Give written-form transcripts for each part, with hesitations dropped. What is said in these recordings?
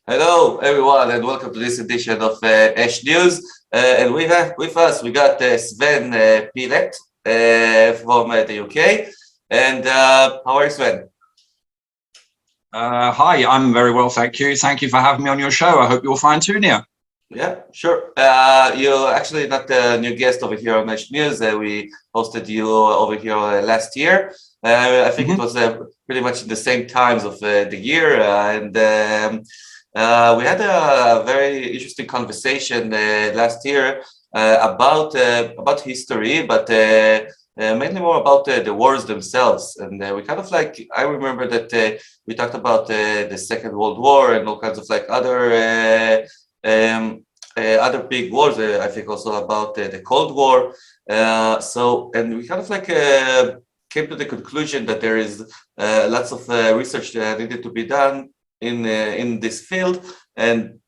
Hello, everyone, and welcome to this edition of ESH News. And we have with us, we got Sven from the UK. And how are you, Sven? Hi, I'm very well, thank you. Thank you for having me on your show. I hope you're fine too, Nia. Yeah, sure. You're actually not a new guest over here on ESH News. We hosted you over here last year. I think it was pretty much in the same times of the year. We had a very interesting conversation last year about history, but mainly more about the wars themselves. And we kind of like, I remember that we talked about the Second World War and all kinds of like other big wars. I think also about the Cold War. And we kind of like came to the conclusion that there is lots of research that needed to be done in this field, and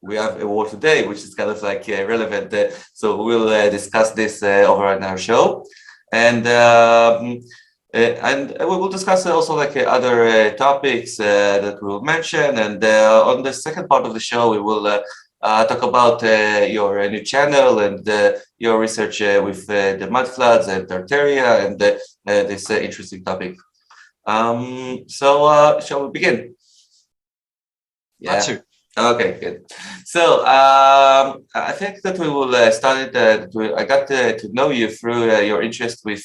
we have a war today, which is kind of like relevant. So we'll discuss this over on our show, and we will discuss also like other topics that we'll mention. And on the second part of the show, we will talk about your new channel and your research with the mud floods and Tartaria and this interesting topic. So shall we begin? Yeah. Okay, good. So I think that we will start. I got to know you through your interest with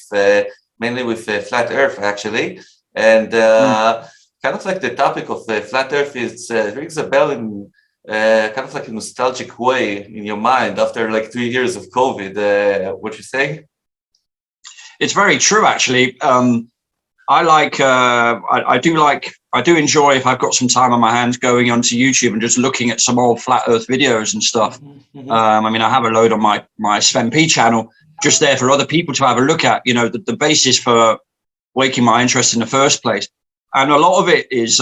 mainly with flat Earth, actually, and kind of like the topic of flat Earth is rings a bell in kind of like a nostalgic way in your mind after like 3 years of COVID. What you saying? It's very true, actually. I do enjoy, if I've got some time on my hands, going onto YouTube and just looking at some old flat Earth videos and stuff. I mean, I have a load on my Sven P channel, just there for other people to have a look at. You know, the basis for waking my interest in the first place, and a lot of it is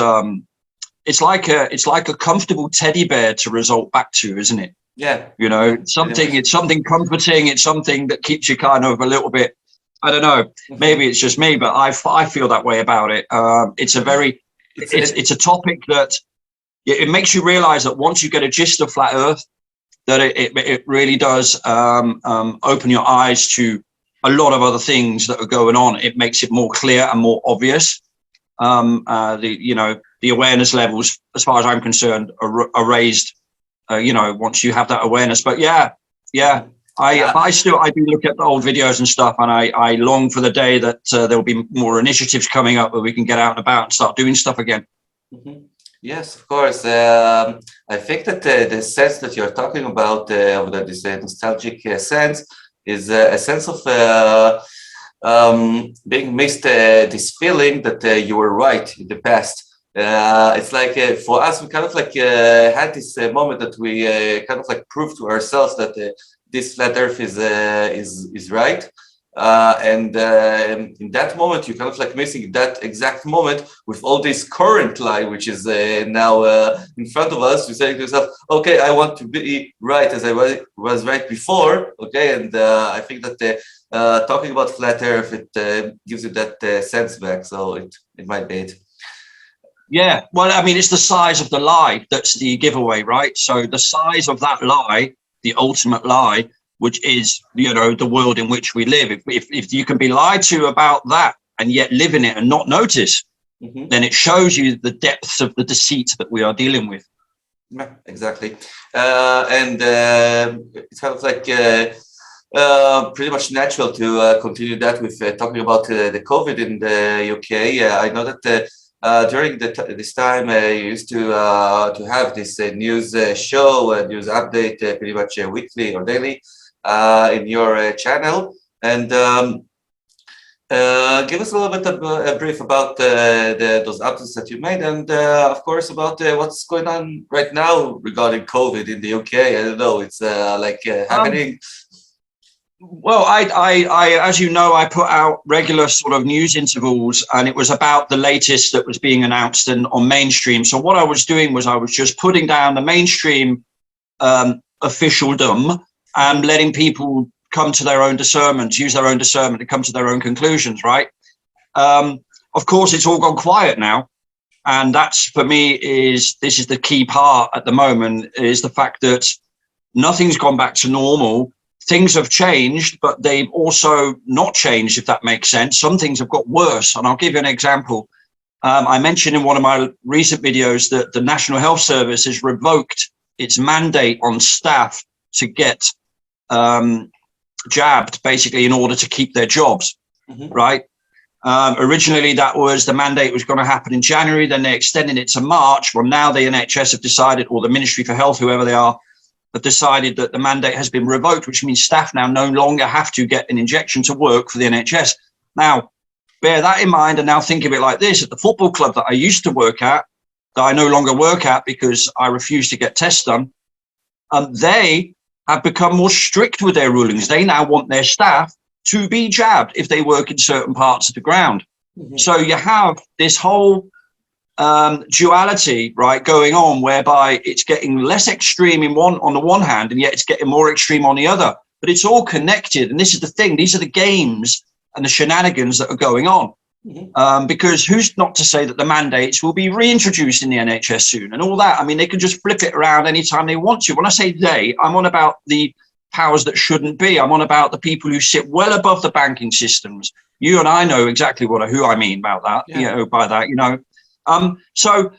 it's like a comfortable teddy bear to resort back to, isn't it? Yeah. You know, it's something comforting. It's something that keeps you kind of a little bit. I don't know. Maybe it's just me, but I feel that way about it. It's a topic that it makes you realize that once you get a gist of flat Earth, that it really does open your eyes to a lot of other things that are going on. It makes it more clear and more obvious. The awareness levels, as far as I'm concerned, are raised. Once you have that awareness. But yeah. I do look at the old videos and stuff, and I long for the day that there will be more initiatives coming up where we can get out and about and start doing stuff again. Yes, of course. I think that the sense that you're talking about, this nostalgic sense, is a sense of being missed. This feeling that you were right in the past. It's like for us, we kind of like had this moment that we kind of like proved to ourselves that this flat Earth is right, and in that moment, you're kind of like missing that exact moment with all this current lie, which is now in front of us. You're saying to yourself, "Okay, I want to be right as I was right before." Okay, and I think that talking about flat Earth, it gives you that sense back. So it might be it. Yeah, well, I mean, it's the size of the lie that's the giveaway, right? So the size of that lie, the ultimate lie, which is, the world in which we live. If you can be lied to about that and yet live in it and not notice, then it shows you the depths of the deceit that we are dealing with. Yeah, exactly. And it's kind of like pretty much natural to continue that with talking about the COVID in the UK. I know that during this time, you used to have this news show, news update, pretty much weekly or daily in your channel. And give us a little bit of a brief about those updates that you made, and of course about what's going on right now regarding COVID in the UK. I don't know, it's happening. Well, I, as you know, I put out regular sort of news intervals, and it was about the latest that was being announced and on mainstream. So what I was doing was I was just putting down the mainstream officialdom and letting people come to their own discernment, use their own discernment to come to their own conclusions, right? Of course, it's all gone quiet now. And that's, for me, this is the key part at the moment, is the fact that nothing's gone back to normal. Things have changed, but they've also not changed, if that makes sense. Some things have got worse. And I'll give you an example. I mentioned in one of my recent videos that the National Health Service has revoked its mandate on staff to get jabbed, basically, in order to keep their jobs, right? Originally, the mandate was going to happen in January. Then they extended it to March. Well, now the NHS have decided, or the Ministry for Health, whoever they are, have decided that the mandate has been revoked, which means staff now no longer have to get an injection to work for the NHS. Now, bear that in mind, and now think of it like this. At the football club that I used to work at, that I no longer work at because I refused to get tests done, they have become more strict with their rulings. They now want their staff to be jabbed if they work in certain parts of the ground. So you have this whole duality, right, going on, whereby it's getting less extreme on the one hand, and yet it's getting more extreme on the other. But it's all connected, and this is the thing. These are the games and the shenanigans that are going on. Because who's not to say that the mandates will be reintroduced in the NHS soon and all that? I mean, they can just flip it around anytime they want to. When I say they, I'm on about the powers that shouldn't be. I'm on about the people who sit well above the banking systems. You and I know exactly who I mean about that. Yeah. By that, So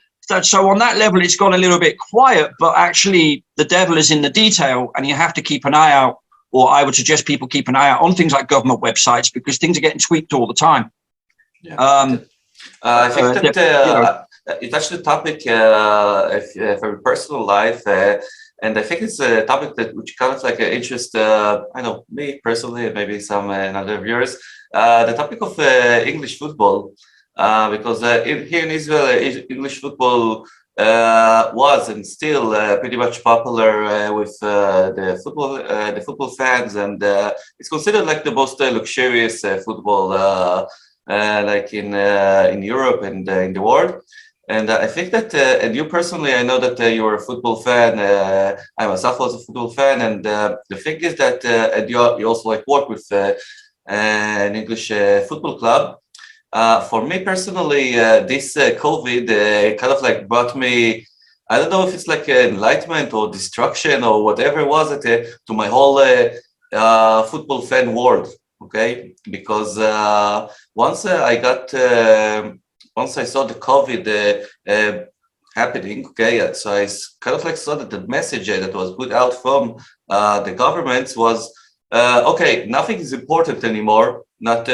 on that level, it's gone a little bit quiet, but actually the devil is in the detail, and you have to keep an eye out, or I would suggest people keep an eye out on things like government websites, because things are getting tweaked all the time. I think that you touched the topic of a personal life, and I think it's a topic which kind of like interests, I know, me personally, and maybe some other viewers, the topic of English football. Because here in Israel, English football was and still pretty much popular with the football fans, and it's considered like the most luxurious football, like in Europe and in the world. And I think that, and you personally, I know that you're a football fan. I myself was a football fan, and the thing is that, and you also like work with an English football club. For me personally, this COVID kind of like brought me, I don't know if it's like enlightenment or destruction or whatever it was, to my whole football fan world. Okay, because once I saw the COVID happening, okay, so I kind of like saw that the message that was put out from the governments was, okay, nothing is important anymore. Not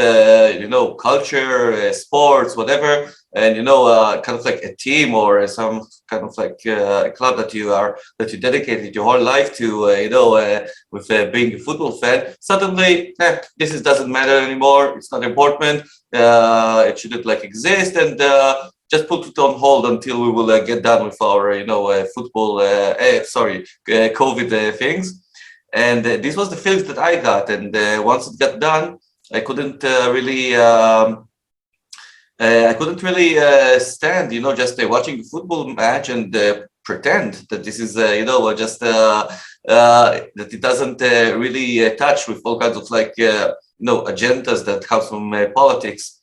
culture, sports, whatever, and kind of like a team or some kind of like a club that you dedicated your whole life to, with being a football fan. Suddenly, this doesn't matter anymore. It's not important. It shouldn't like exist, and just put it on hold until we will get done with our football. COVID things. And this was the feelings that I got, and once it got done, I couldn't really stand, just watching a football match and pretend that this is, just that it doesn't really touch with all kinds of like, agendas that come from politics.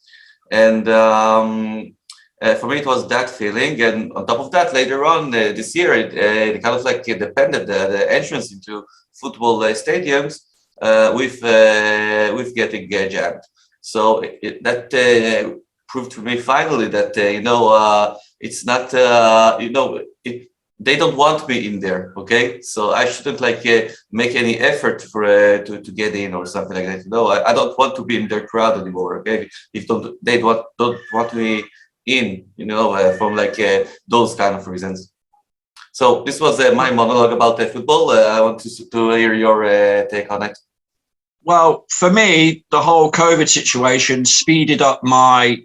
And for me, it was that feeling. And on top of that, later on this year, it kind of like depended the entrance into football stadiums with getting jabbed. So that proved to me finally that it's not they don't want me in there. Okay, so I shouldn't like make any effort for to get in or something like that. I don't want to be in their crowd anymore. Okay, if they don't want me in, from like those kind of reasons. So this was my monologue about football. I want to hear your take on it. Well, for me, the whole COVID situation speeded up my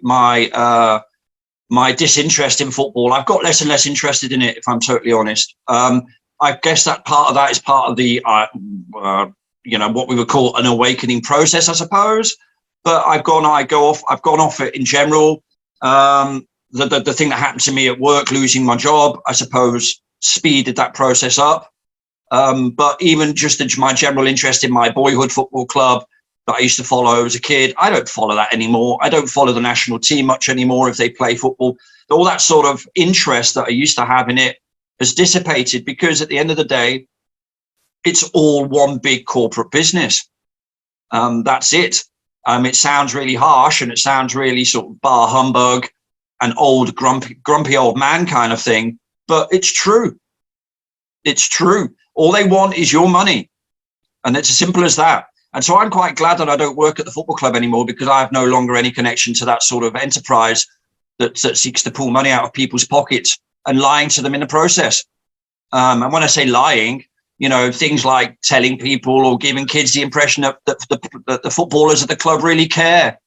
disinterest in football. I've got less and less interested in it, if I'm totally honest. I guess that part of that is part of the, what we would call an awakening process, I suppose. But I've gone off it in general. The thing that happened to me at work, losing my job, I suppose, speeded that process up. But even just my general interest in my boyhood football club that I used to follow as a kid, I don't follow that anymore. I don't follow the national team much anymore if they play football. All that sort of interest that I used to have in it has dissipated, because at the end of the day, it's all one big corporate business. That's it. It sounds really harsh, and it sounds really sort of bar humbug and old grumpy old man kind of thing, but it's true. It's true. All they want is your money, and it's as simple as that. And so I'm quite glad that I don't work at the football club anymore, because I have no longer any connection to that sort of enterprise that seeks to pull money out of people's pockets and lying to them in the process. And when I say lying, things like telling people or giving kids the impression that the footballers at the club really care,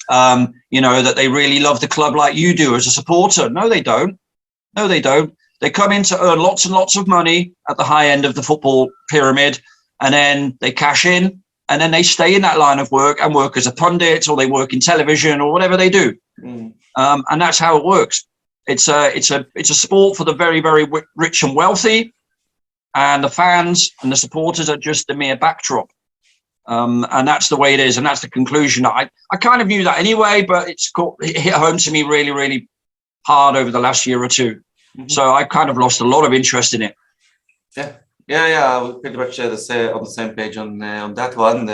that they really love the club like you do as a supporter. No, they don't. No, they don't. They come in to earn lots and lots of money at the high end of the football pyramid, and then they cash in, and then they stay in that line of work and work as a pundit, or they work in television, or whatever they do. And that's how it works. It's a sport for the very, very rich and wealthy, and the fans and the supporters are just a mere backdrop. And that's the way it is, and that's the conclusion. I kind of knew that anyway, but it hit home to me really, really hard over the last year or two. So I kind of lost a lot of interest in it. Yeah, we're pretty much on the same page on that one.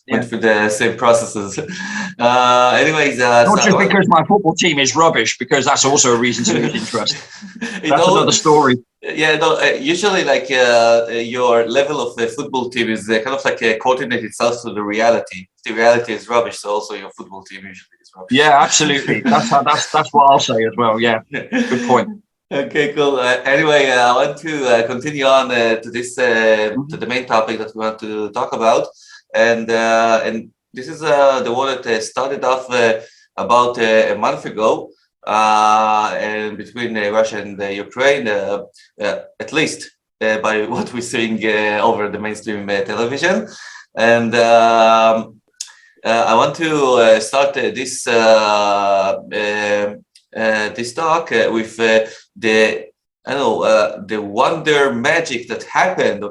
Went through the same processes. Anyways, not just because my football team is rubbish, because that's also a reason to lose interest. That's another story. Yeah, no, usually like your level of the football team is kind of like coordinate itself to the reality. The reality is rubbish, so also your football team usually is rubbish. Yeah, absolutely. That's what I'll say as well. Yeah, good point. Okay, cool. Anyway, I want to continue on to this to the main topic that we want to talk about, and this is the one that started off about a month ago, and between Russia and Ukraine, at least by what we're seeing over the mainstream television, and I want to start this talk with the wonder magic that happened,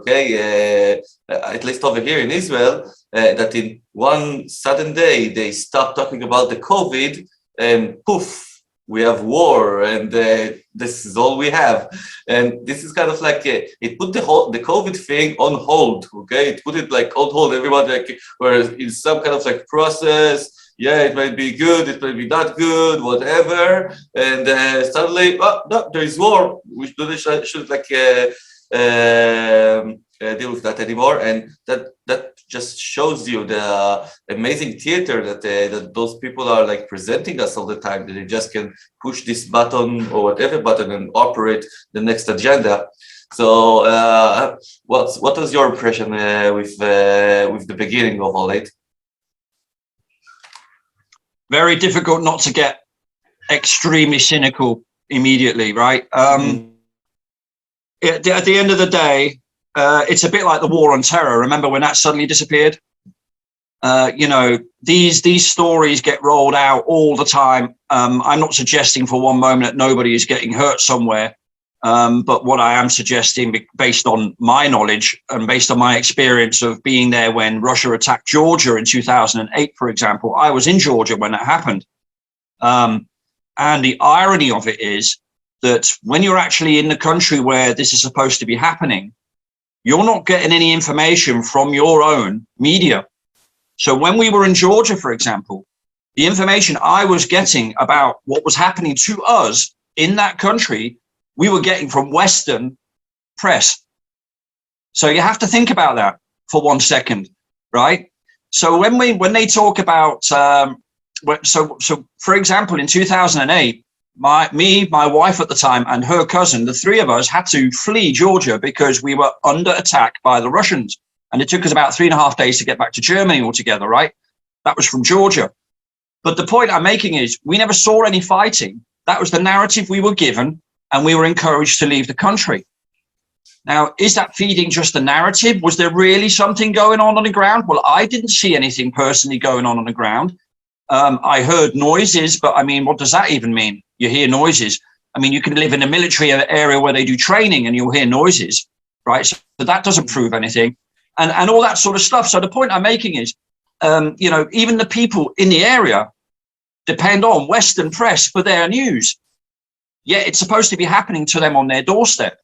at least over here in Israel, that in one sudden day they stopped talking about the COVID, and poof, we have war, and this is all we have. And this is kind of like it put the COVID thing on hold. It put it like on hold. Everyone like were in some kind of like process. Yeah, it might be good, it might be not good, whatever. And suddenly, no, there is war. We should like deal with that anymore. And that just shows you the amazing theater that those people are like presenting us all the time. That they just can push this button or whatever button and operate the next agenda. So, what was your impression with the beginning of all it? Very difficult not to get extremely cynical immediately, right? At the end of the day, it's a bit like the war on terror. Remember when that suddenly disappeared? These stories get rolled out all the time. I'm not suggesting for one moment that nobody is getting hurt somewhere. But what I am suggesting, based on my knowledge and based on my experience of being there when Russia attacked Georgia in 2008, for example, I was in Georgia when that happened. And the irony of it is that when you're actually in the country where this is supposed to be happening, you're not getting any information from your own media. So when we were in Georgia, for example, the information I was getting about what was happening to us in that country, we were getting from Western press. So you have to think about that for 1 second, right? So when they talk about so for example, in 2008, my wife at the time and her cousin, the three of us had to flee Georgia because we were under attack by the Russians. And it took us about 3.5 days to get back to Germany altogether, right? That was from Georgia. But the point I'm making is we never saw any fighting. That was the narrative we were given, and we were encouraged to leave the country. Now, is that feeding just a narrative? Was there really something going on the ground? Well, I didn't see anything personally going on the ground. I heard noises, but I mean, what does that even mean? You hear noises. I mean, you can live in a military area where they do training and you'll hear noises, right? So that doesn't prove anything. And all that sort of stuff. So the point I'm making is, you know, even the people in the area depend on Western press for their news. Yet it's supposed to be happening to them on their doorstep.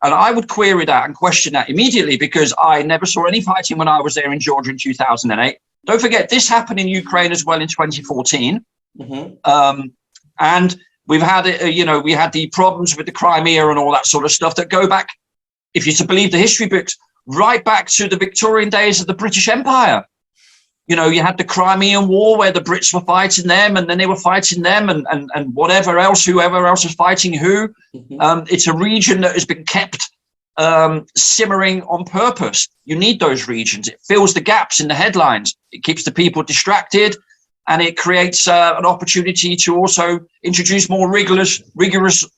And I would query that and question that immediately, because I never saw any fighting when I was there in Georgia in 2008. Don't forget, this happened in Ukraine as well in 2014. Mm-hmm. And we've had, you know, we had the problems with the Crimea and all that sort of stuff that go back, if you're to believe the history books, right back to the Victorian days of the British Empire. You know, you had the Crimean War where the Brits were fighting them, and then they were fighting them, and whatever else, whoever else was fighting who. Mm-hmm. It's a region that has been kept simmering on purpose. You need those regions. It fills the gaps in the headlines. It keeps the people distracted, and it creates an opportunity to also introduce more rigorous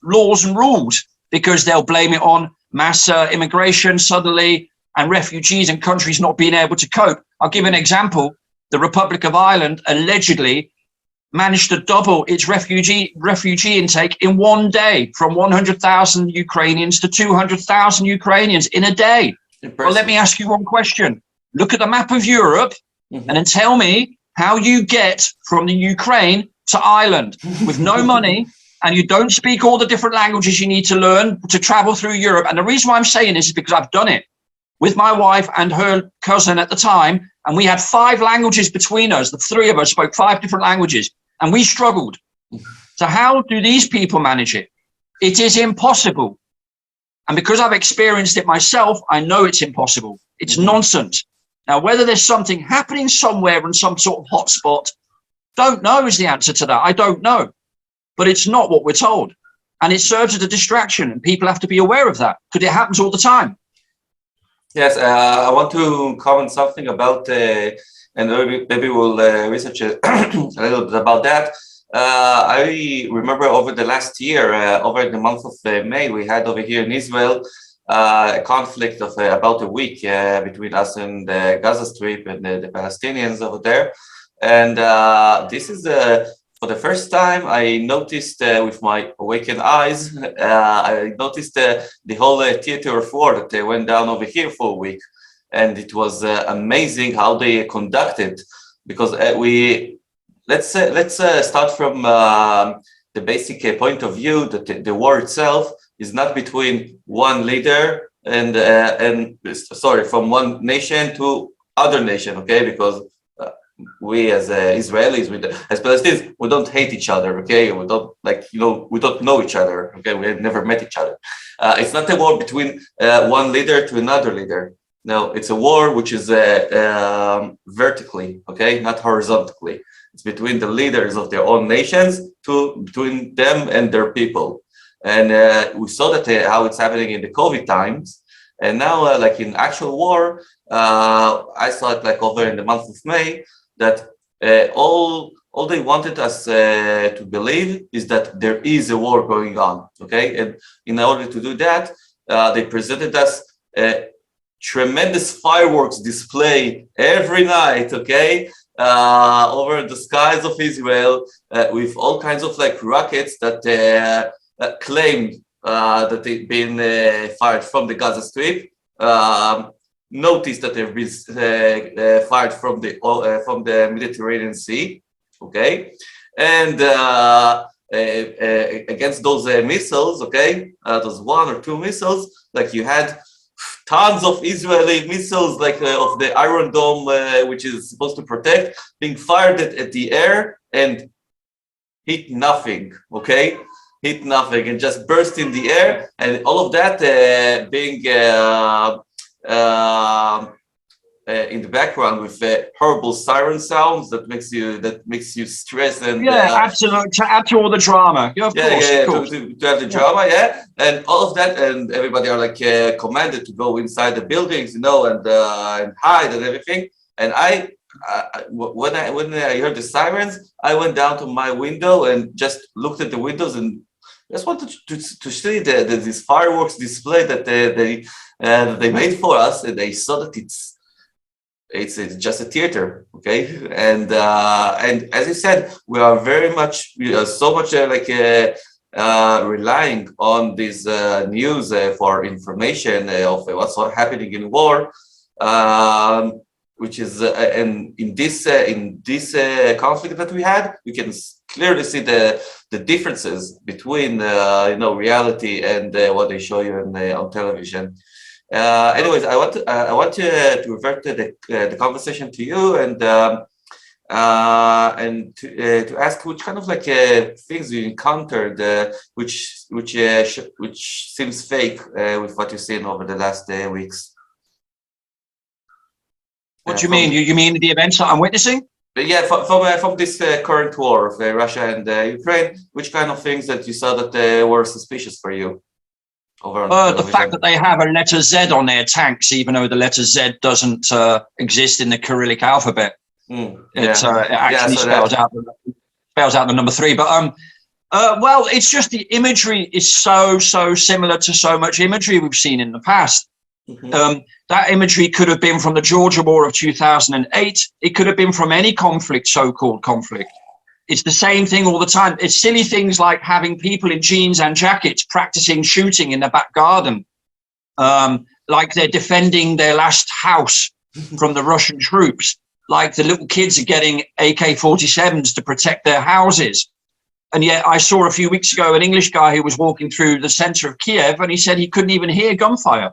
laws and rules, because they'll blame it on mass immigration suddenly and refugees and countries not being able to cope. I'll give an example. The Republic of Ireland allegedly managed to double its refugee intake in one day, from 100,000 Ukrainians to 200,000 Ukrainians in a day. Well, let me ask you one question. Look at the map of Europe, mm-hmm. and then tell me how you get from the Ukraine to Ireland with no money, and you don't speak all the different languages you need to learn to travel through Europe. And the reason why I'm saying this is because I've done it with my wife and her cousin at the time, and we had 5 languages between us. The 3 of us spoke 5 different languages, and we struggled. So how do these people manage it? It is impossible. And because I've experienced it myself, I know it's impossible. It's nonsense. Now, whether there's something happening somewhere in some sort of hotspot, don't know is the answer to that. I don't know. But it's not what we're told. And it serves as a distraction, and people have to be aware of that, because it happens all the time. Yes, I want to comment something about, and maybe we'll research a little bit about that. I remember over the last year, over the month of May, we had over here in Israel a conflict of about a week between us and the Gaza Strip and the Palestinians over there. And this is for the first time I noticed with my awakened eyes, I noticed the whole theater of war that went down over here for a week. And it was amazing how they conducted, because let's start from the basic point of view that the war itself is not between one leader and from one nation to other nation, okay? Because we as Israelis, as Palestinians, we don't hate each other, okay? We don't we don't know each other, okay? We have never met each other. It's not a war between one leader to another leader. No, it's a war which is vertically, okay, not horizontally. It's between the leaders of their own nations between them and their people. And we saw that how it's happening in the COVID times. And now, like in actual war, I saw it like over in the month of May, that all they wanted us to believe is that there is a war going on, okay? And in order to do that, they presented us a tremendous fireworks display every night, okay? Over the skies of Israel, with all kinds of like rockets that claimed that they've been fired from the Gaza Strip. Notice that they've been fired from the Mediterranean Sea, okay? And against those missiles, okay, those 1 or 2 missiles, like you had tons of Israeli missiles, like of the Iron Dome, which is supposed to protect, being fired at the air and hit nothing, okay? Hit nothing and just burst in the air, and all of that being in the background with horrible siren sounds that makes you stress and absolutely, to add to all the drama. Of course. To have the drama, and all of that, and everybody are like commanded to go inside the buildings, and hide and everything. And when I heard the sirens, I went down to my window and just looked at the windows and just wanted to see this fireworks display that they made for us, and they saw that it's just a theater, okay? And as you said, we are very much so much relying on this news for information of what's happening in war, which is and in this conflict that we had, we can clearly see the differences between reality and what they show you on television. Anyways, I want to revert to the conversation to you and to ask which kind of things you encountered, which seems fake with what you've seen over the last weeks. What do you mean? You mean the events that I'm witnessing? Yeah, from this current war of Russia and Ukraine, which kind of things that you saw that were suspicious for you? The fact that they have a letter Z on their tanks, even though the letter Z doesn't exist in the Cyrillic alphabet, it actually spells out the number 3. But well, it's just the imagery is so similar to so much imagery we've seen in the past. That imagery could have been from the Georgia War of 2008. It could have been from any conflict, so-called conflict. It's the same thing all the time. It's silly things like having people in jeans and jackets practicing shooting in the back garden, like they're defending their last house from the Russian troops, like the little kids are getting AK-47s to protect their houses. And yet I saw a few weeks ago an English guy who was walking through the center of Kiev, and he said he couldn't even hear gunfire.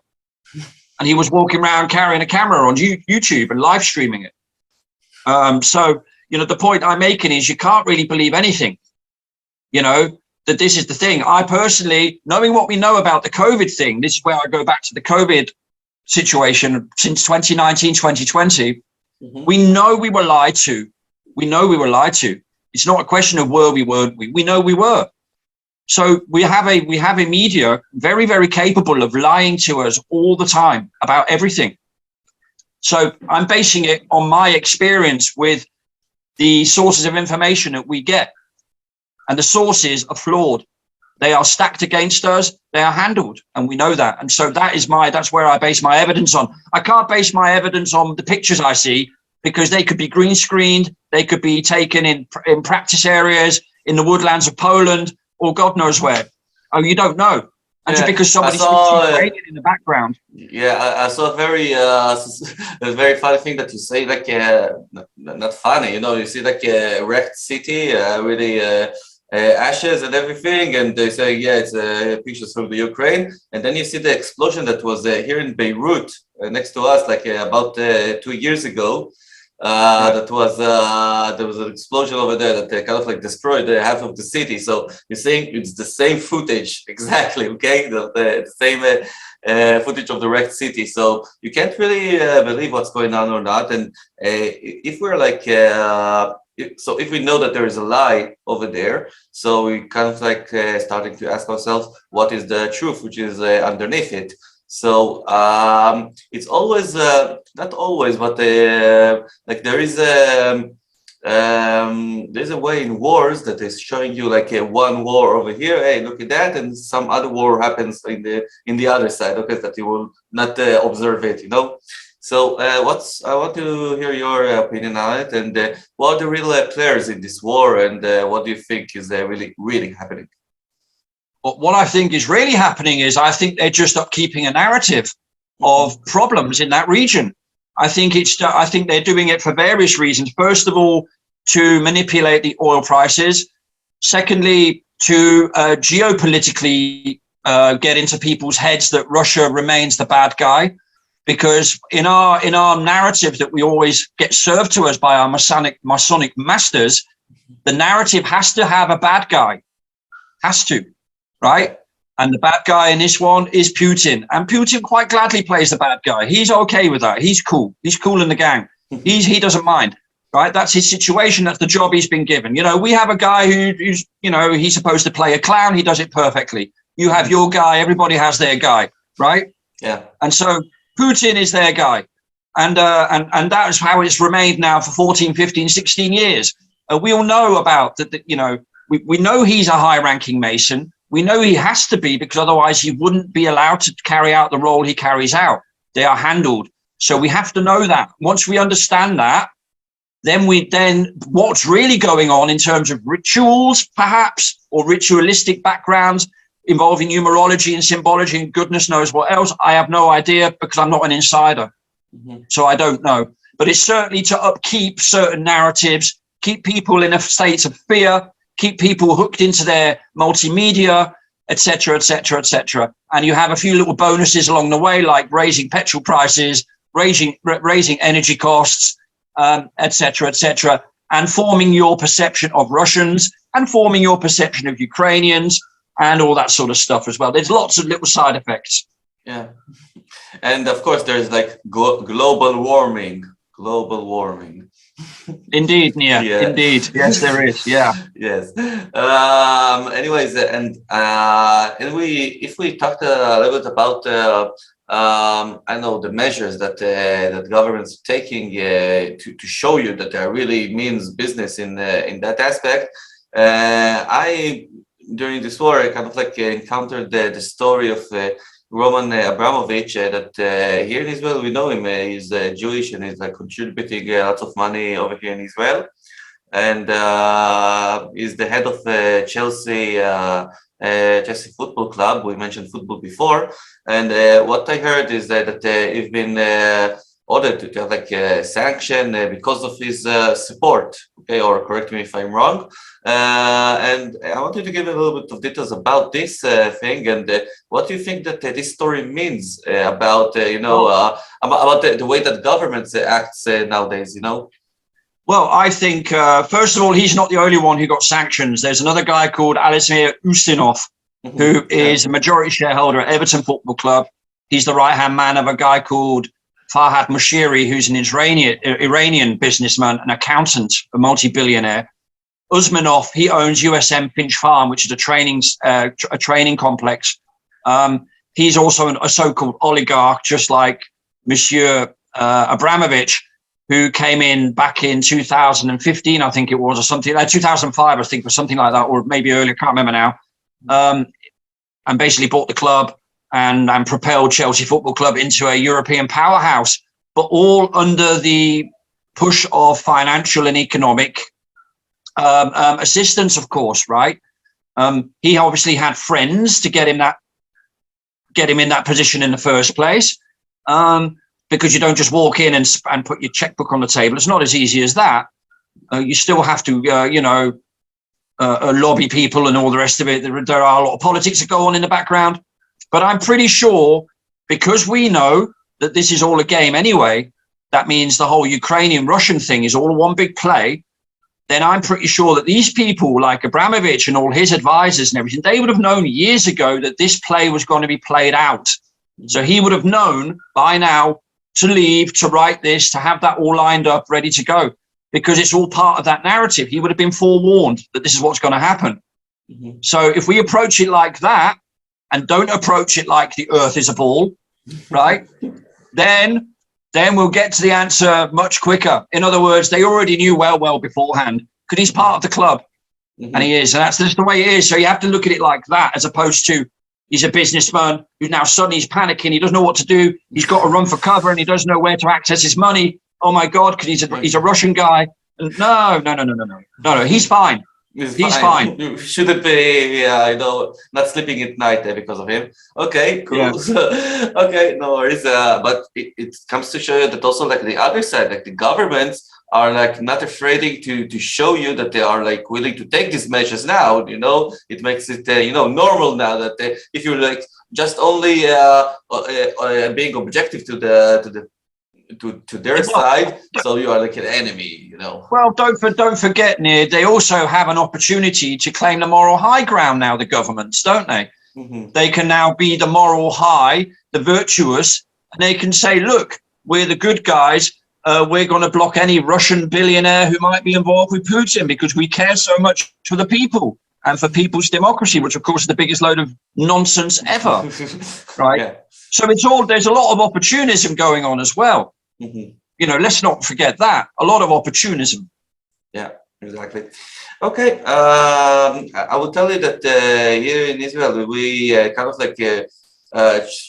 And he was walking around carrying a camera on YouTube and live streaming it. So, the point I'm making is you can't really believe anything, that this is the thing. I personally, knowing what we know about the COVID thing, this is where I go back to the COVID situation since 2019, 2020. We know we were lied to. It's not a question of were we, weren't we? We know we were. So we have a media very, very capable of lying to us all the time about everything. So I'm basing it on my experience with the sources of information that we get. And the sources are flawed. They are stacked against us. They are handled. And we know that. And so that's where I base my evidence on. I can't base my evidence on the pictures I see, because they could be green screened. They could be taken in practice areas in the woodlands of Poland, or God knows where. Oh, you don't know. And just because somebody's speaking in the background. Yeah, I saw a very funny thing that you say, not funny, you see a wrecked city, really ashes and everything, and they say, it's pictures from the Ukraine, and then you see the explosion that was here in Beirut, next to us, about 2 years ago. That was there was an explosion over there that kind of destroyed half of the city. So you're saying it's the same footage exactly, okay? The same footage of the wrecked city. So you can't really believe what's going on or not. And if we're so if we know that there is a lie over there, so we kind of starting to ask ourselves, what is the truth, which is underneath it? So it's always not always, but there's a way in wars that is showing you one war over here. Hey, look at that, and some other war happens in the other side. Okay, that you will not observe it. So I want to hear your opinion on it, and what are the real players in this war, and what do you think is really happening? What I think is really happening is I think they're just upkeeping a narrative of problems in that region. I think they're doing it for various reasons. First of all, to manipulate the oil prices. Secondly, to geopolitically get into people's heads that Russia remains the bad guy. Because in our narrative that we always get served to us by our Masonic masters, the narrative has to have a bad guy. Has to. Right? And the bad guy in this one is Putin. And Putin quite gladly plays the bad guy. He's okay with that. He's cool. He's cool in the gang. He doesn't mind, right? That's his situation. That's the job he's been given. You know, we have a guy who's, you know, he's supposed to play a clown. He does it perfectly. You have your guy. Everybody has their guy, right? Yeah. And so Putin is their guy. And that is how it's remained now for 14, 15, 16 years. We all know about that, you know, we know he's a high-ranking Mason. We know he has to be, because otherwise he wouldn't be allowed to carry out the role he carries out. They are handled. So we have to know that. Once we understand that, then what's really going on in terms of rituals, perhaps, or ritualistic backgrounds involving numerology and symbology and goodness knows what else, I have no idea, because I'm not an insider. So I don't know. But it's certainly to upkeep certain narratives, keep people in a state of fear, keep people hooked into their multimedia, etc., etc., etc. And you have a few little bonuses along the way, like raising petrol prices, raising energy costs, etc., etc., and forming your perception of Russians and forming your perception of Ukrainians and all that sort of stuff as well. There's lots of little side effects. Yeah. And of course, there's like global warming. Indeed, Nia. Yeah. Indeed. Yes, there is. Yeah. Yes. Anyways, if we talked a little bit about, I know the measures that that governments are taking to show you that there really means business in that aspect. During this war, I kind of like encountered the story of Roman Abramovich, that here in Israel, we know him. He's Jewish and he's like contributing lots of money over here in Israel. And he's the head of Chelsea Football Club. We mentioned football before. And what I heard is that he's been ordered to have like a sanction because of his support. Okay, or correct me if I'm wrong. And I wanted to give a little bit of details about this thing, and what do you think that this story means about about the way that governments acts nowadays? You know. Well, I think first of all, he's not the only one who got sanctions. There's another guy called Alizmir Ustinov, who is a majority shareholder at Everton Football Club. He's the right-hand man of a guy called Farhad Moshiri, who's an Iranian businessman, an accountant, a multi-billionaire. Usmanov, he owns USM Finch Farm, which is a training complex. He's also a so-called oligarch, just like Monsieur Abramovich, who came in back in 2015, I think it was, or something like 2005, I think, or something like that, or maybe earlier, I can't remember now. And basically bought the club and propelled Chelsea Football Club into a European powerhouse, but all under the push of financial and economic assistance, of course, right? He obviously had friends to get him in that position in the first place, because you don't just walk in and put your checkbook on the table. It's not as easy as that. You still have to, lobby people and all the rest of it. There are a lot of politics that go on in the background. But I'm pretty sure, because we know that this is all a game anyway, that means the whole Ukrainian-Russian thing is all one big play, then I'm pretty sure that these people like Abramovich and all his advisors and everything, they would have known years ago that this play was going to be played out. So he would have known by now to leave, to write this, to have that all lined up, ready to go, because it's all part of that narrative. He would have been forewarned that this is what's going to happen. So if we approach it like that, and don't approach it like the earth is a ball, right? Then we'll get to the answer much quicker. In other words, they already knew well beforehand, because he's part of the club, and he is, and that's just the way it is. So you have to look at it like that, as opposed to he's a businessman who's now suddenly he's panicking. He doesn't know what to do. He's got to run for cover, and he doesn't know where to access his money. Oh my God, because he's a Russian guy. No, he's fine. He's fine. You shouldn't be, not sleeping at night because of him. Okay, cool. Yeah. Okay, no worries. But it comes to show you that also, like the other side, like the governments are like not afraid to show you that they are like willing to take these measures now. You know, it makes it normal now that if you're like just only being objective to their side, so you are like an enemy, Well, don't forget, Nir, they also have an opportunity to claim the moral high ground now, the governments, don't they? They can now be the moral high, the virtuous, and they can say, look, we're the good guys. We're going to block any Russian billionaire who might be involved with Putin because we care so much for the people and for people's democracy, which of course is the biggest load of nonsense ever. Right. Yeah. So there's a lot of opportunism going on as well. You know, let's not forget that. A lot of opportunism. Yeah, exactly. Okay. I will tell you that here in Israel, we kind of like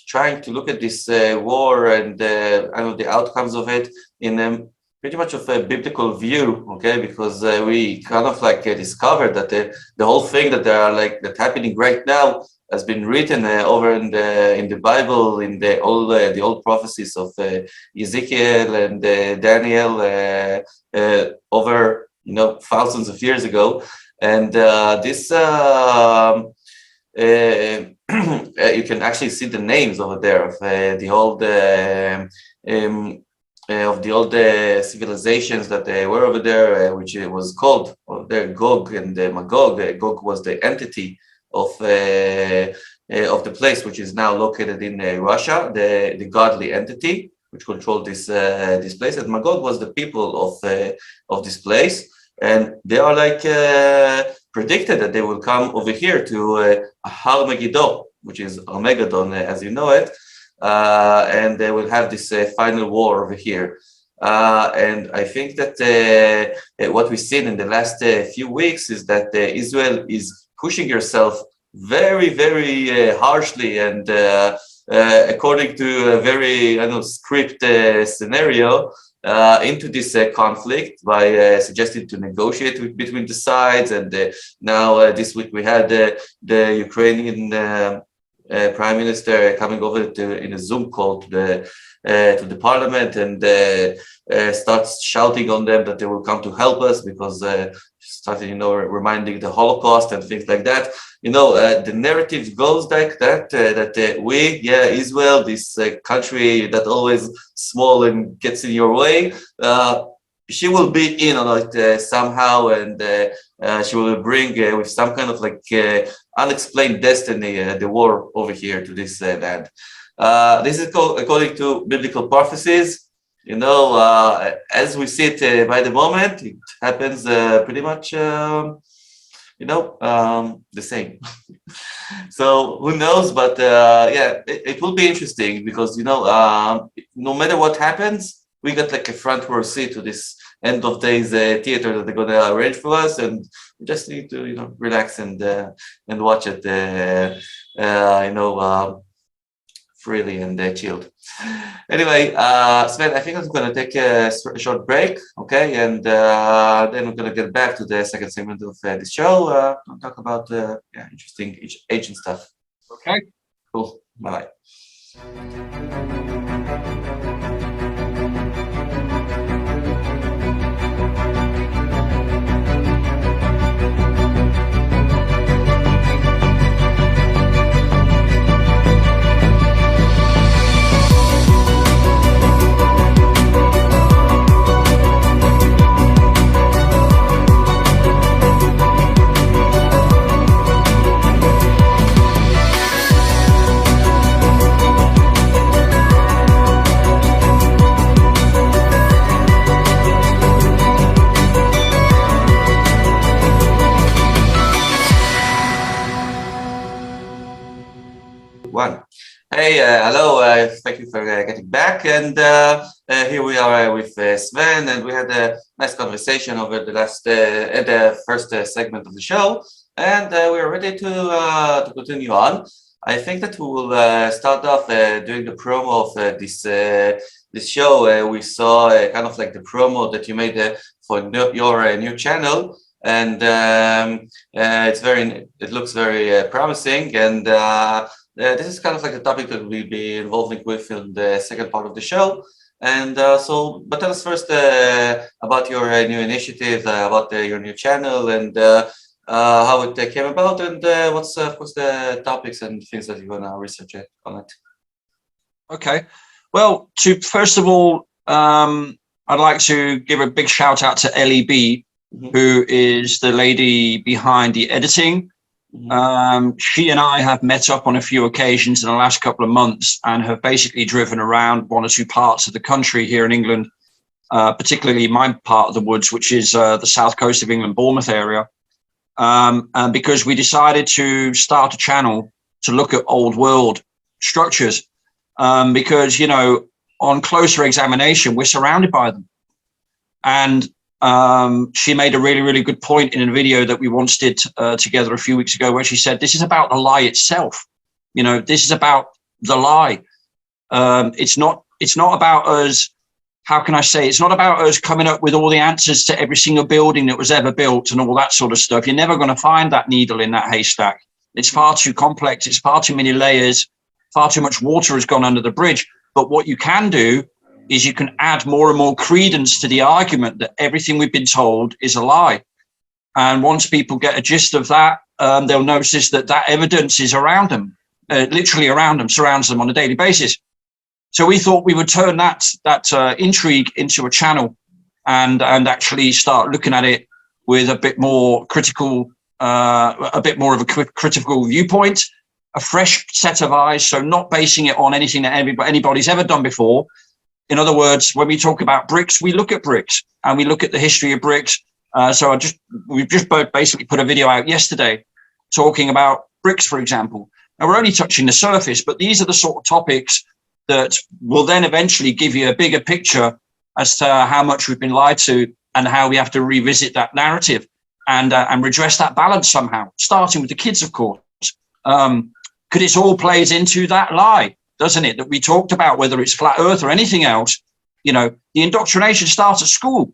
trying to look at this war and I know the outcomes of it in pretty much of a biblical view, okay? Because we kind of like discovered that the whole thing that that's happening right now has been written over in the Bible, in the old prophecies of Ezekiel and Daniel over thousands of years ago, and this. You can actually see the names over there of the old civilizations that were over there, which was called there Gog and Magog. Gog was the entity of the place, which is now located in Russia, the godly entity which controlled this place, and Magog was the people of this place, and they are like predicted that they will come over here to Har Megiddo, which is Armageddon as you know it, and they will have this final war over here. And I think that what we've seen in the last few weeks is that Israel is pushing herself very, very harshly and according to a very script scenario into this conflict by suggesting to negotiate between the sides. And now this week we had the Ukrainian Prime Minister coming over in a Zoom call to the parliament and starts shouting on them that they will come to help us because started reminding the Holocaust and things like that. The narrative goes like that Israel, this country that always small and gets in your way, she will be in on it somehow, and she will bring with some kind of unexplained destiny the war over here to this land. This is according to biblical prophecies. As we see it by the moment, it happens pretty much the same. So who knows, but it will be interesting because no matter what happens, we got like a front row seat to this end of days theater that they're going to arrange for us, and we just need to relax and watch it freely and chilled. Anyway, Sven, I think I'm going to take a short break, okay? And then we're going to get back to the second segment of this show and talk about interesting ancient stuff. Okay. Cool. Bye-bye. One. Hey, hello. Thank you for getting back. And here we are with Sven, and we had a nice conversation over the last the first segment of the show, and we're ready to continue on. I think that we will start off doing the promo of this show. We saw kind of like the promo that you made for your new channel, and it looks very promising, and this is kind of like a topic that we'll be involving with in the second part of the show. And but tell us first about your new initiative, about your new channel, and how it came about, and what's of course the topics and things that you're gonna research on it. Okay. Well, first of all, I'd like to give a big shout out to LEB, who is the lady behind the editing She and I have met up on a few occasions in the last couple of months and have basically driven around one or two parts of the country here in England, particularly my part of the woods, which is the south coast of England, Bournemouth area. And because we decided to start a channel to look at old world structures, because, you know, on closer examination, we're surrounded by them. And she made a really, really good point in a video that we once did together a few weeks ago, where she said, this is about the lie itself. You know, this is about the lie. It's not about us. How can I say? It's not about us coming up with all the answers to every single building that was ever built and all that sort of stuff. You're never going to find that needle in that haystack. It's far too complex. It's far too many layers. Far too much water has gone under the bridge. But what you can do is you can add more and more credence to the argument that everything we've been told is a lie. And once people get a gist of that, they'll notice that that evidence is around them, literally around them, surrounds them on a daily basis. So we thought we would turn that intrigue into a channel and actually start looking at it with a bit more critical, a bit more of a critical viewpoint, a fresh set of eyes. So not basing it on anything that anybody's ever done before. In other words, when we talk about bricks, we look at bricks and we look at the history of bricks. So we've just basically put a video out yesterday talking about bricks, for example. Now we're only touching the surface, but these are the sort of topics that will then eventually give you a bigger picture as to how much we've been lied to and how we have to revisit that narrative and redress that balance somehow, starting with the kids, of course. Because it all plays into that lie, doesn't it, that we talked about, whether it's flat earth or anything else. You know, the indoctrination starts at school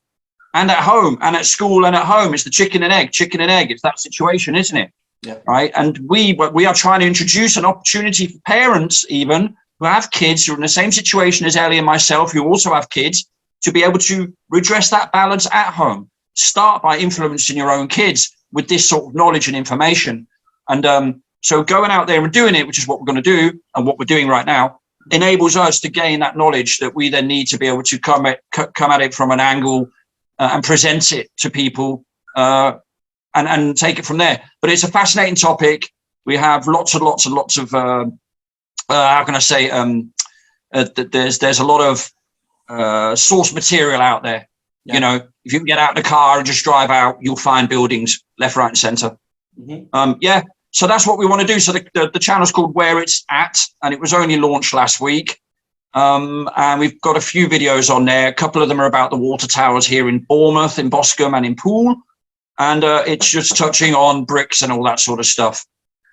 and at home, and at school and at home. It's the chicken and egg. It's that situation, isn't it? Yeah. Right. And we are trying to introduce an opportunity for parents, even who have kids who are in the same situation as Ellie and myself, who also have kids, to be able to redress that balance at home. Start by influencing your own kids with this sort of knowledge and information. And so going out there and doing it, which is what we're going to do and what we're doing right now, enables us to gain that knowledge that we then need to be able to come at it from an angle and present it to people and take it from there. But it's a fascinating topic. We have lots and lots and lots of how can I say, there's a lot of source material out there. Yeah. You know, if you can get out in the car and just drive out, you'll find buildings left, right and center. Yeah, so that's what we want to do. So the channel's called Where It's At, and it was only launched last week. And we've got a few videos on there. A couple of them are about the water towers here in Bournemouth, in Boscombe and in Poole. And it's just touching on bricks and all that sort of stuff,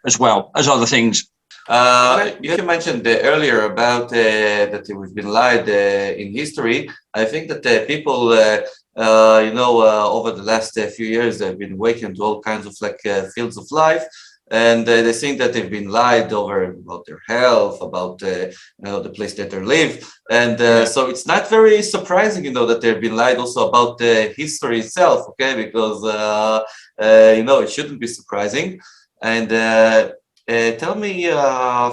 as well as other things. You mentioned earlier about that we've been lied in history. I think that people, over the last few years, they've been awakened to all kinds of fields of life, and they think that they've been lied over about their health, about the place that they live, and so it's not very surprising, that they've been lied also about history itself. Okay, because it shouldn't be surprising. And tell me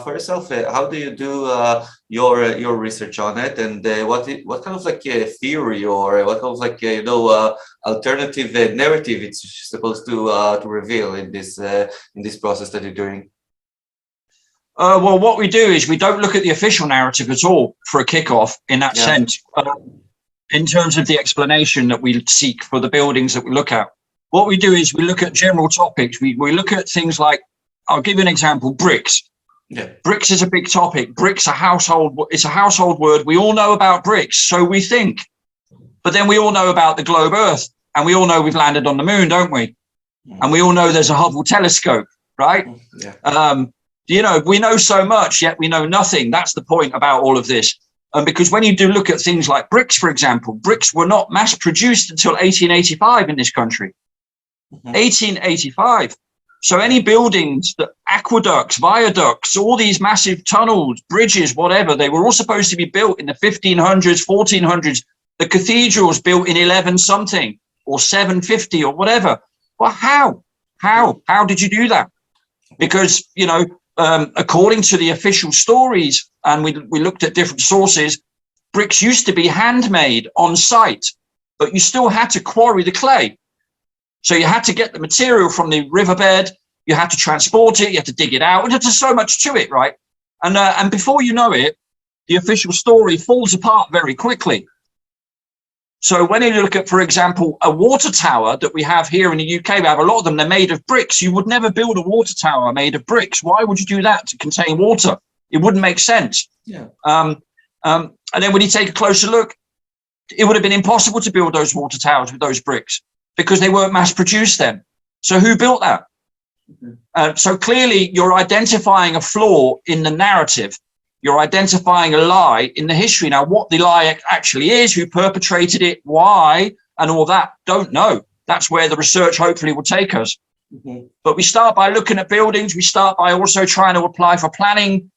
for yourself, how do you do your research on it, and what kind of theory or what kind of alternative narrative it's supposed to reveal in this process that you're doing? Well, what we do is we don't look at the official narrative at all for a kickoff in that sense. In terms of the explanation that we seek for the buildings that we look at, what we do is we look at general topics. We look at things like, I'll give you an example, bricks. Yeah. Bricks is a big topic. Bricks it's a household word. We all know about bricks, so we think. But then we all know about the globe Earth, and we all know we've landed on the moon, don't we? And we all know there's a Hubble telescope, right? Yeah. We know so much, yet we know nothing. That's the point about all of this. Because when you do look at things like bricks, for example, bricks were not mass produced until 1885 in this country. 1885. So any buildings, the aqueducts, viaducts, all these massive tunnels, bridges, whatever, they were all supposed to be built in the 1500s, 1400s. The cathedrals built in 11 something or 750 or whatever. Well, how? How did you do that? Because, according to the official stories, and we looked at different sources, bricks used to be handmade on site, but you still had to quarry the clay. So you had to get the material from the riverbed, You have to transport it. You have to dig it out. And there's so much to it, right? And before you know it, the official story falls apart very quickly. So when you look at, for example, a water tower that we have here in the UK, we have a lot of them, they're made of bricks. You would never build a water tower made of bricks. Why would you do that to contain water? It wouldn't make sense. Yeah. And then when you take a closer look, it would have been impossible to build those water towers with those bricks because they weren't mass produced then. So who built that? So clearly you're identifying a flaw in the narrative. You're identifying a lie in the history. Now, what the lie actually is, who perpetrated it, why, and all that, don't know. That's where the research hopefully will take us. But we start by looking at buildings. We start by also trying to apply for planning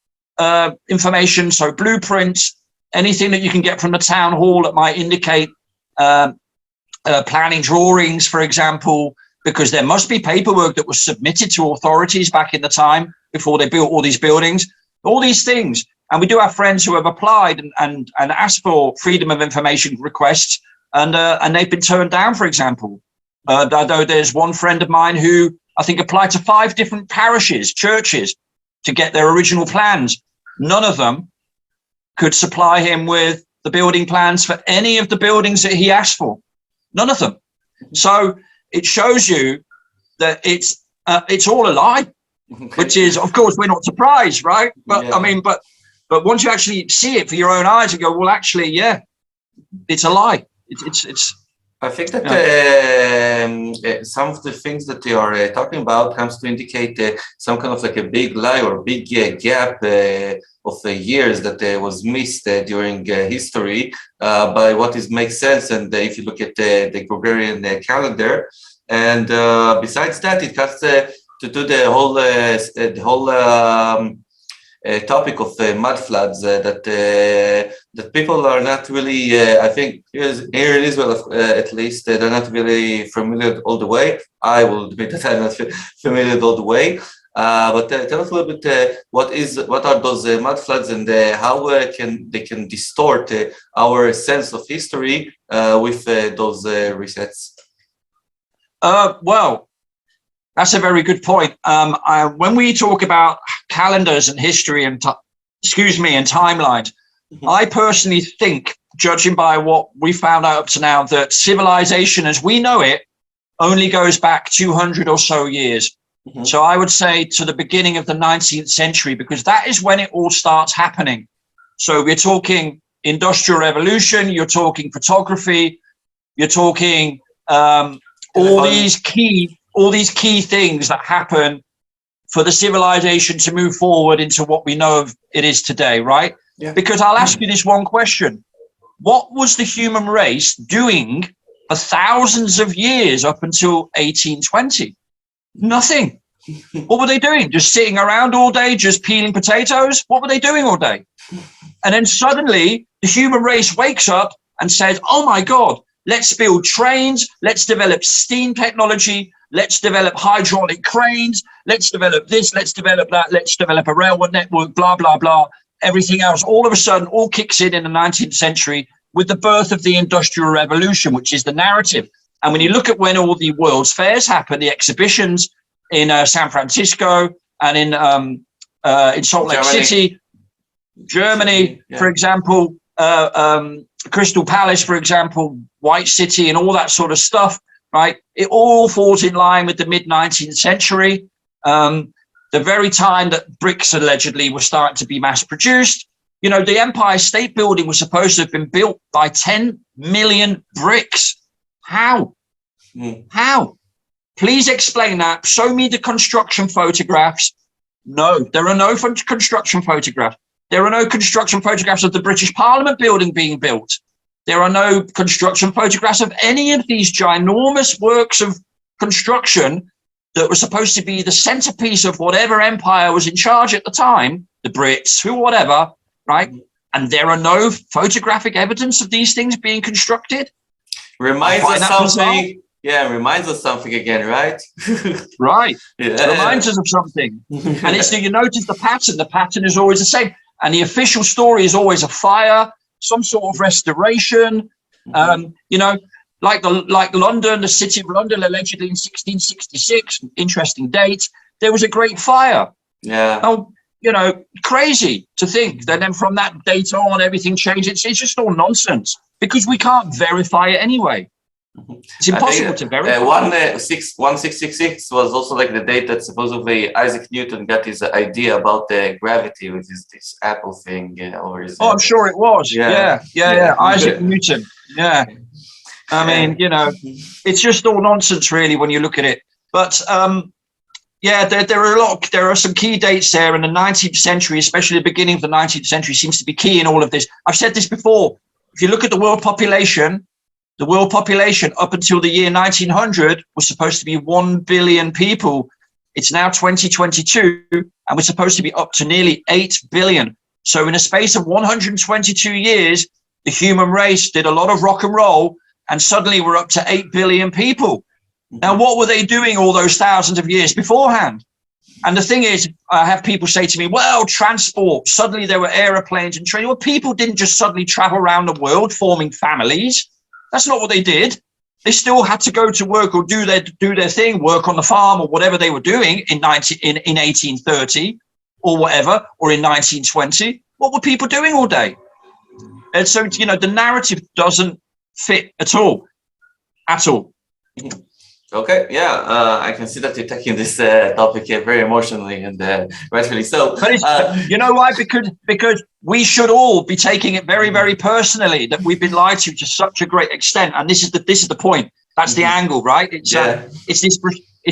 information, so blueprints, anything that you can get from the town hall that might indicate planning drawings, for example, because there must be paperwork that was submitted to authorities back in the time before they built all these buildings, all these things. And we do have friends who have applied and asked for freedom of information requests, and they've been turned down, for example. Although there's one friend of mine who I think applied to 5 different parishes, churches, to get their original plans. None of them could supply him with the building plans for any of the buildings that he asked for. None of them. So it shows you that it's all a lie, which is, of course, we're not surprised, right? But yeah. I mean, but once you actually see it for your own eyes and go, well, actually, yeah, it's a lie. It's. I think that some of the things that you are talking about comes to indicate some kind of like a big lie or big gap of years that was missed during history by what makes sense. And if you look at the Gregorian calendar, and besides that, it has to do the whole topic of mud floods that people are not really, I think here in Israel at least, they're not really familiar all the way. I will admit that I'm not familiar all the way. But tell us a little bit what are those mud floods and how they can distort our sense of history with those resets. Well, that's a very good point. When we talk about calendars and history and timelines, I personally think, judging by what we found out up to now, that civilization as we know it only goes back 200 or so years. So I would say to the beginning of the 19th century, because that is when it all starts happening. So we're talking industrial revolution, you're talking photography, you're talking all these key things that happen for the civilization to move forward into what we know of it is today, right? Yeah. Because I'll ask you this one question. What was the human race doing for thousands of years up until 1820? Nothing. What were they doing? Just sitting around all day, just peeling potatoes? What were they doing all day? And then suddenly the human race wakes up and says, oh my God, let's build trains, let's develop steam technology, let's develop hydraulic cranes, let's develop this, let's develop that, let's develop a railway network, blah, blah, blah. Everything else, all of a sudden, all kicks in the 19th century with the birth of the Industrial Revolution, which is the narrative. And when you look at when all the world's fairs happen, the exhibitions in San Francisco and in Salt Lake City, Germany, yeah. For example, Crystal Palace, for example, White City and all that sort of stuff, right? It all falls in line with the mid-19th century, the very time that bricks allegedly were starting to be mass produced. You know, the Empire State Building was supposed to have been built by 10 million bricks. How? How? Please explain that. Show me the construction photographs. No, there are no construction photographs. There are no construction photographs of the British Parliament building being built. There are no construction photographs of any of these ginormous works of construction that were supposed to be the centerpiece of whatever empire was in charge at the time, the Brits, who, whatever, right? And there are no photographic evidence of these things being constructed. Reminds us something. Yeah, reminds us something again, right? Right. Yeah. It reminds us of something. And it's, do you notice the pattern? The pattern is always the same. And the official story is always a fire, some sort of restoration. You know, like London, the city of London, allegedly in 1666, interesting date, there was a great fire. Yeah. Oh, you know, crazy to think that then from that date on, everything changed. It's just all nonsense because we can't verify it anyway. It's impossible to verify. 1666 was also like the date that supposedly Isaac Newton got his idea about the gravity with this apple thing over his Oh, I'm sure it was. Yeah. Isaac Newton. Yeah. I mean, you know, it's just all nonsense, really, when you look at it. But yeah, there are some key dates there, and the 19th century, especially the beginning of the 19th century, seems to be key in all of this. I've said this before. If you look at the world population up until the year 1900 was supposed to be 1 billion people. It's now 2022, and we're supposed to be up to nearly 8 billion. So in a space of 122 years, the human race did a lot of rock and roll, and suddenly we're up to 8 billion people. Now, what were they doing all those thousands of years beforehand? And the thing is, I have people say to me, well, transport, suddenly there were aeroplanes and trains. Well, people didn't just suddenly travel around the world forming families. That's not what they did. They still had to go to work or do their thing, work on the farm or whatever they were doing in 1830 or whatever, or in 1920. What were people doing all day? And so, you know, the narrative doesn't fit at all. Okay, yeah, I can see that you're taking this topic here very emotionally and rightfully so. But you know why? Because we should all be taking it very, very personally that we've been lied to such a great extent, and this is the point. That's the angle, right? It's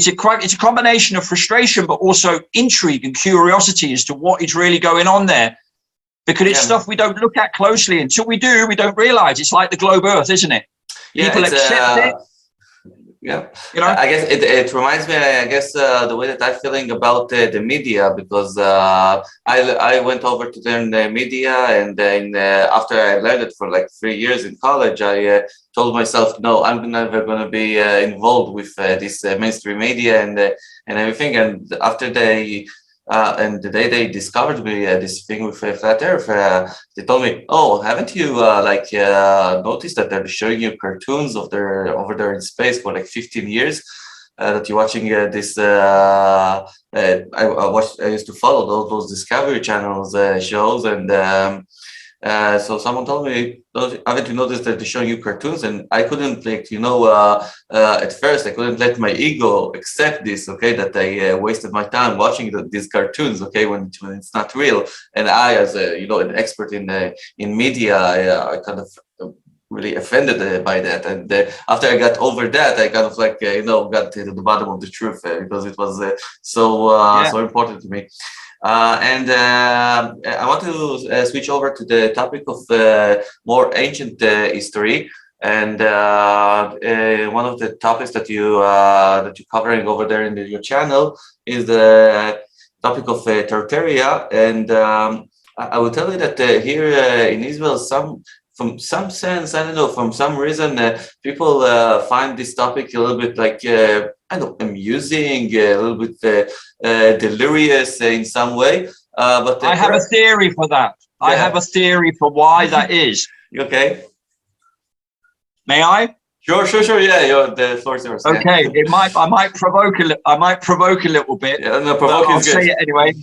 a combination of frustration, but also intrigue and curiosity as to what is really going on there. Because it's stuff we don't look at closely. Until we do, we don't realize. It's like the globe Earth, isn't it? People accept it. Yeah, you know, I guess it reminds me, I guess, the way that I'm feeling about the media, because I went over to learn the media, and then after I learned it for like 3 years in college, I told myself, no, I'm never going to be involved with this mainstream media and everything. And after and the day they discovered me, this thing with flat Earth, they told me, "Oh, haven't you noticed that they're showing you cartoons of over there in space for like 15 years? That you're watching this." I used to follow those Discovery Channels shows, and so someone told me, haven't you noticed that they're showing you cartoons? And I couldn't, like, at first I couldn't let my ego accept this, okay, that I wasted my time watching these cartoons, okay, when it's not real. And I, as an expert in media, I kind of really offended by that. And after I got over that, I kind of like, got to the bottom of the truth because it was so important to me. And I want to switch over to the topic of more ancient history, and one of the topics that you're covering over there in your channel is the topic of Tartaria. And I will tell you that here in Israel, from some sense, I don't know, from some reason, people find this topic a little bit like, amusing, a little bit delirious in some way. But I have a theory for that. Yeah. I have a theory for why that is. Okay. May I? Sure. Yeah, the floor is yours. Okay. Yeah. I might provoke a little bit. Yeah, no, provoking is good. I'll say it anyway.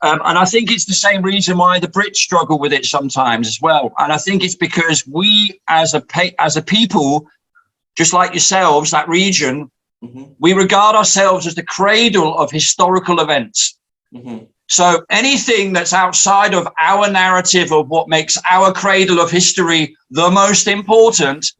And I think it's the same reason why the Brits struggle with it sometimes as well. And I think it's because we, as a people, just like yourselves, that region, we regard ourselves as the cradle of historical events. So anything that's outside of our narrative of what makes our cradle of history the most important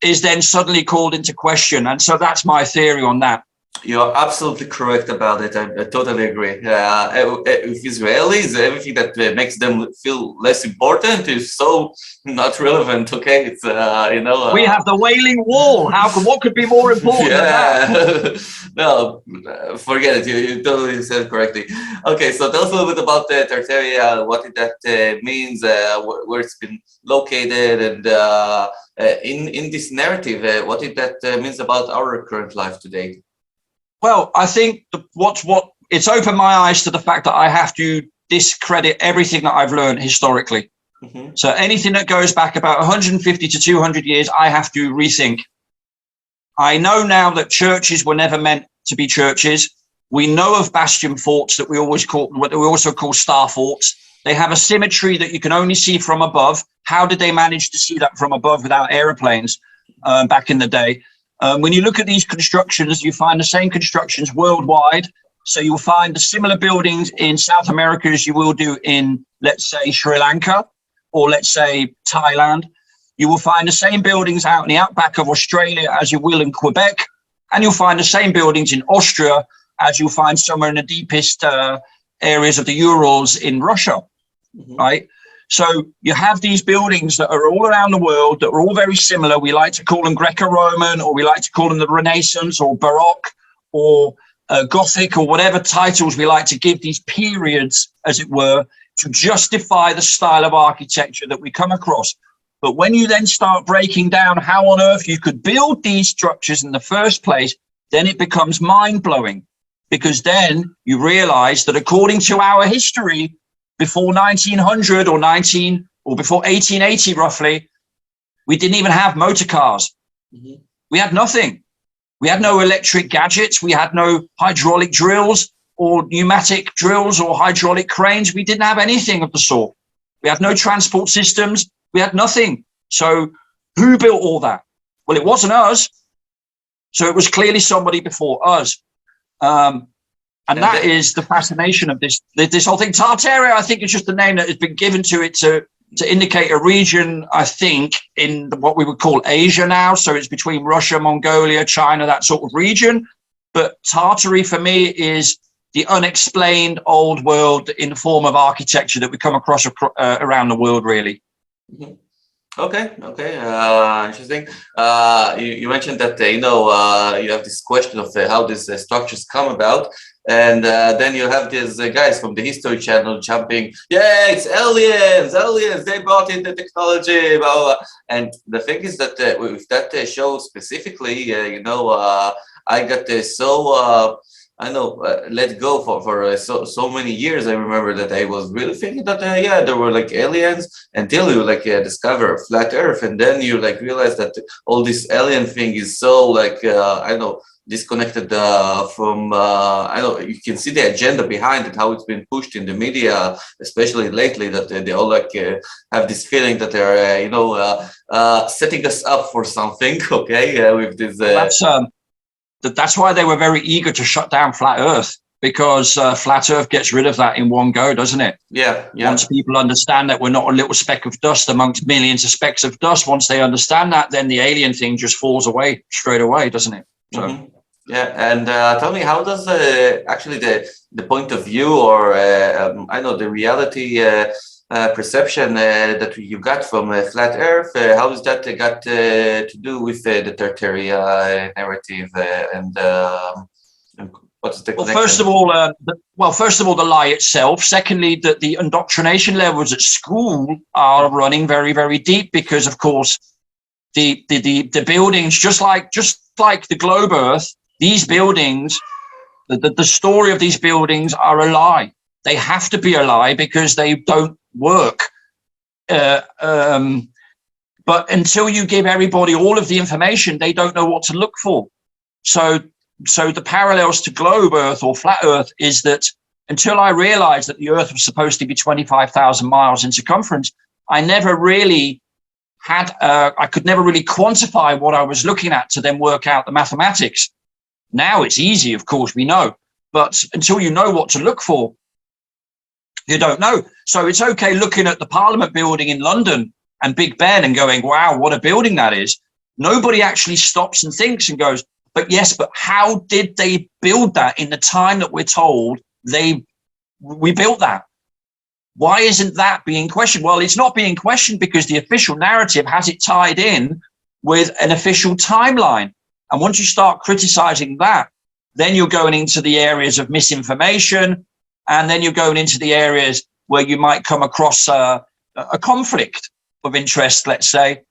is then suddenly called into question. And so that's my theory on that. You're absolutely correct about it. I totally agree. With Israelis, everything that makes them feel less important is so not relevant. Okay, it's we have the Wailing Wall. What could be more important than that? No, forget it. You totally said it correctly. Okay, so tell us a little bit about Tartaria. What that means, where it's been located, and in this narrative, what that means about our current life today. Well, I think what it's opened my eyes to the fact that I have to discredit everything that I've learned historically. So anything that goes back about 150 to 200 years, I have to rethink. I know now that churches were never meant to be churches. We know of bastion forts that we also call star forts. They have a symmetry that you can only see from above. How did they manage to see that from above without aeroplanes back in the day? When you look at these constructions, you find the same constructions worldwide. So you'll find the similar buildings in South America as you will do in, let's say, Sri Lanka, or let's say Thailand. You will find the same buildings out in the outback of Australia as you will in Quebec. And you'll find the same buildings in Austria as you'll find somewhere in the deepest areas of the Urals in Russia, right? So you have these buildings that are all around the world that are all very similar. We like to call them Greco-Roman, or we like to call them the Renaissance or Baroque or Gothic, or whatever titles we like to give these periods, as it were, to justify the style of architecture that we come across. But when you then start breaking down how on earth you could build these structures in the first place, then it becomes mind-blowing, because then you realize that according to our history, before 1900 or before 1880 roughly, we didn't even have motor cars. We had nothing. We had no electric gadgets. We had no hydraulic drills or pneumatic drills or hydraulic cranes. We didn't have anything of the sort. We had no transport systems. We had nothing. So who built all that? Well, it wasn't us. So it was clearly somebody before us. And that is the fascination of this whole thing. Tartaria, I think, is just the name that has been given to it to indicate a region, I think, in what we would call Asia now. So it's between Russia, Mongolia, China, that sort of region. But Tartary, for me, is the unexplained old world in the form of architecture that we come across around the world, really. Okay, interesting. You mentioned that you have this question of how these structures come about, and then you have these guys from the History Channel jumping, yeah, it's aliens, they brought in the technology, blah, blah, blah. And the thing is that with that show specifically, I got let go for so many years. I remember that I was really thinking that there were like aliens, until you discover flat Earth, and then you realize that all this alien thing is so disconnected from you can see the agenda behind it, how it's been pushed in the media, especially lately, that they all have this feeling that they're setting us up for something. Okay, with this. That's why they were very eager to shut down Flat Earth, because Flat Earth gets rid of that in one go, doesn't it? Yeah. Once people understand that we're not a little speck of dust amongst millions of specks of dust, once they understand that, then the alien thing just falls away straight away, doesn't it? So. Yeah, and tell me, how does actually the point of view, or the reality perception that you got from Flat Earth, how does that got to do with the Tartaria narrative, and what's the connection? First of all, the lie itself. Secondly, that the indoctrination levels at school are running very, very deep, because, of course, the buildings, just like the globe Earth, these buildings, the story of these buildings are a lie. They have to be a lie because they don't work. But until you give everybody all of the information, they don't know what to look for. So the parallels to globe Earth or flat Earth is that until I realized that the Earth was supposed to be 25,000 miles in circumference, I never really I could never really quantify what I was looking at to then work out the mathematics. Now it's easy, of course, we know, but until you know what to look for, you don't know. So it's okay looking at the Parliament building in London and Big Ben and going, wow, what a building that is. Nobody actually stops and thinks and goes, but how did they build that in the time that we're told we built that? Why isn't that being questioned? Well, it's not being questioned because the official narrative has it tied in with an official timeline. And once you start criticizing that, then you're going into the areas of misinformation, and then you're going into the areas where you might come across a conflict of interest, let's say,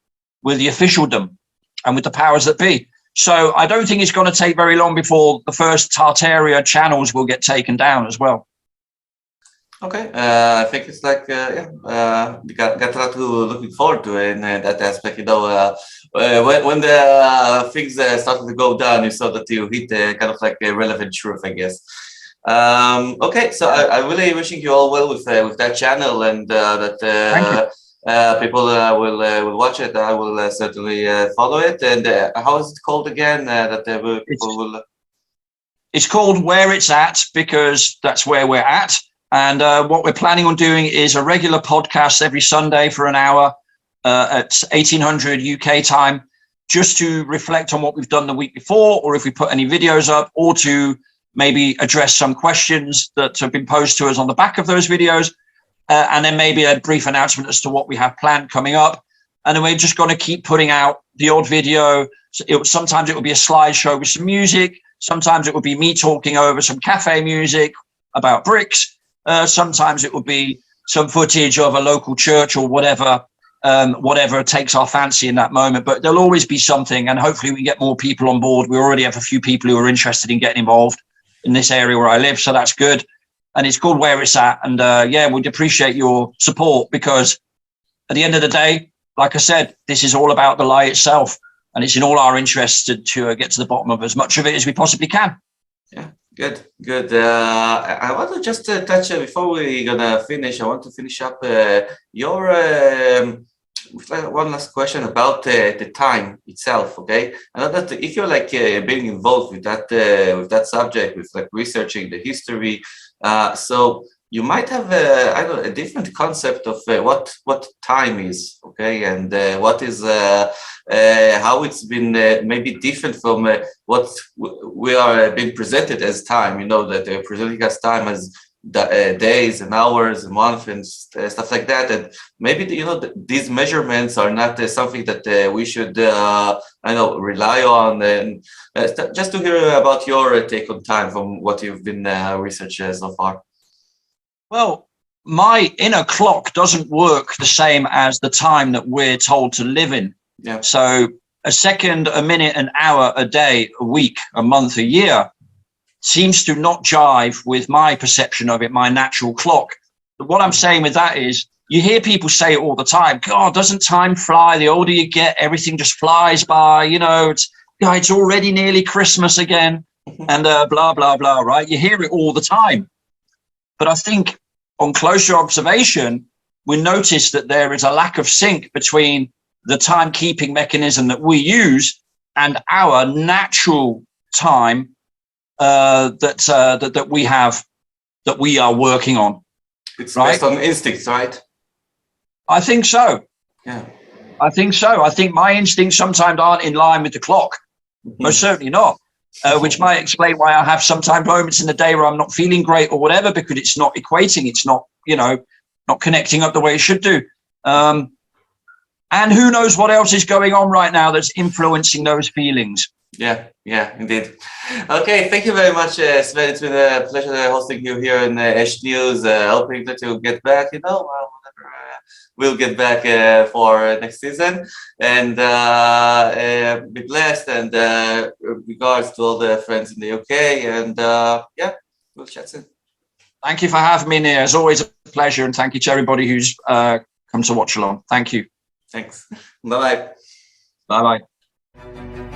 with the officialdom and with the powers that be. So I don't think it's going to take very long before the first Tartaria channels will get taken down as well. Okay, I think it's we got a lot to looking forward to in that aspect. When the things started to go down, you saw that you hit kind of a relevant truth, I guess. Okay, so I really wishing you all well with that channel, and that Thank you. people will watch it. I will certainly follow it. And how is it called again? That people will. It's called Where It's At because that's where we're at. And what we're planning on doing is a regular podcast every Sunday for an hour at 1800 UK time, just to reflect on what we've done the week before, or if we put any videos up, or to maybe address some questions that have been posed to us on the back of those videos. And then maybe a brief announcement as to what we have planned coming up. And then we're just going to keep putting out the odd video. Sometimes it will be a slideshow with some music. Sometimes it will be me talking over some cafe music about bricks. Sometimes it will be some footage of a local church or whatever takes our fancy in that moment. But there'll always be something, and hopefully we get more people on board. We already have a few people who are interested in getting involved in this area where I live, so that's good. And it's called Where It's At. And yeah, we'd appreciate your support, because at the end of the day, like I said, this is all about the lie itself. And it's in all our interests to get to the bottom of as much of it as we possibly can. Yeah, good. I want to just touch, before we're gonna finish, I want to finish up your with one last question about the time itself. Okay, I know that if you're like being involved with that subject, with like researching the history, so you might have I don't know, a different concept of what time is, okay, and what is how it's been maybe different from what we are being presented as time. You know, that they're presenting us time as days and hours and months and stuff like that. And maybe these measurements are not something that we should I know rely on. And just to hear about your take on time from what you've been researching so far. Well, my inner clock doesn't work the same as the time that we're told to live in. Yeah. So a second, a minute, an hour, a day, a week, a month, a year seems to not jive with my perception of it, my natural clock. But what I'm saying with that is, you hear people say it all the time. God, doesn't time fly? The older you get, everything just flies by. You know, it's already nearly Christmas again, and blah, blah, blah, right? You hear it all the time. But I think on closer observation, we notice that there is a lack of sync between the timekeeping mechanism that we use and our natural time that we have, that we are working on. It's right? Based on instincts, right? I think so. Yeah. I think so. I think my instincts sometimes aren't in line with the clock. Most certainly not. Which might explain why I have sometimes moments in the day where I'm not feeling great or whatever, because it's not equating. It's not, not connecting up the way it should do. And who knows what else is going on right now that's influencing those feelings. Yeah, indeed. Okay, thank you very much, Sven. It's been a pleasure hosting you here in ESH News. Hoping that you'll get back, whenever we'll get back for next season. And be blessed, and regards to all the friends in the UK. And yeah, we'll chat soon. Thank you for having me, Nir. It's always a pleasure. And thank you to everybody who's come to watch along. Thank you. Thanks. Bye-bye. Bye-bye.